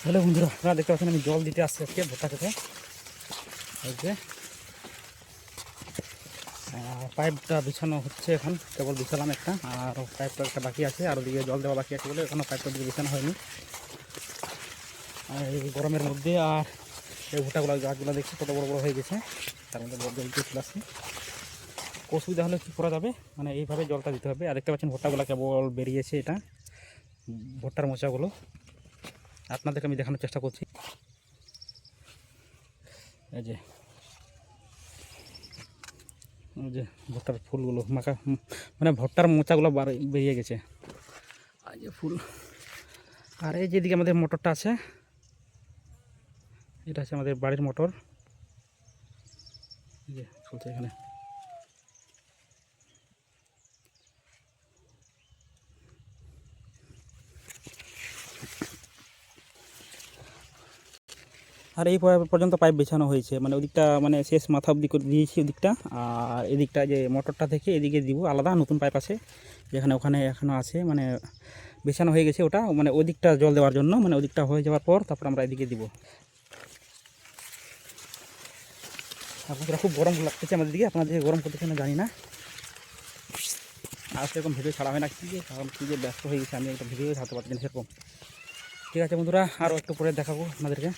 Hello বন্ধুরা, আপনারা দেখতে পাচ্ছেন আমি জল দিতে আসছি আজকে ভুট্টা খেতে। এই যে পাইপটা বিছানো হচ্ছে, এখন কেবল বিছালাম একটা, আর পাইপটা একটা বাকি আছে, আর ওদিকে জল দেওয়া বাকি আছে বলে এখনও পাইপটা দিকে বিছানো হয়নি। আর এই গরমের মধ্যে আর এই ভুট্টাগুলো গাছগুলো দেখছি কত বড় বড় হয়ে গেছে, তার মধ্যে জল দিয়ে চলে আসছে। অসুবিধা হলে কী করা যাবে, মানে এইভাবে জলটা দিতে হবে। আর দেখতে পাচ্ছেন ভুট্টাগুলো কেবল বেরিয়েছে, এটা ভুট্টার মোচাগুলো আপনাদেরকে আমি দেখানোর চেষ্টা করছি। এই যে ভুট্টার ফুলগুলো মাখা, মানে ভুট্টার মোচাগুলো বেরিয়ে গেছে। আর যে ফুল, আর এই যেদিকে আমাদের মোটরটা আছে, এটা আছে আমাদের বাড়ির মোটর। এই যে চলছে এখানে। আর এই পর্যন্ত পাইপ বিছানো হয়েছে, মানে ওদিকটা মানে শেষ মাথা অবধি করে দিয়েছি ওদিকটা। আর এদিকটা যে মোটরটা থেকে এদিকে দিব আলাদা নতুন পাইপ আছে, যেখানে ওখানে এখনও আছে, মানে বিছানো হয়ে গেছে ওটা, মানে ওদিকটা জল দেওয়ার জন্য। মানে ওদিকটা হয়ে যাওয়ার পর তারপর আমরা এদিকে দিব। আপনারা খুব গরম লাগতেছে আমাদের দিকে, আপনাদের গরম করতেছে না জানি না। আর সেরকম ভিডিও ছাড়া হয় না, কী যে কারণ কী যে ব্যস্ত হয়ে গেছে, আমি একটা ভিডিও ছাড়তে পারছি না সেরকম। ঠিক আছে বন্ধুরা, আরও একটু পরে দেখাবো আপনাদেরকে।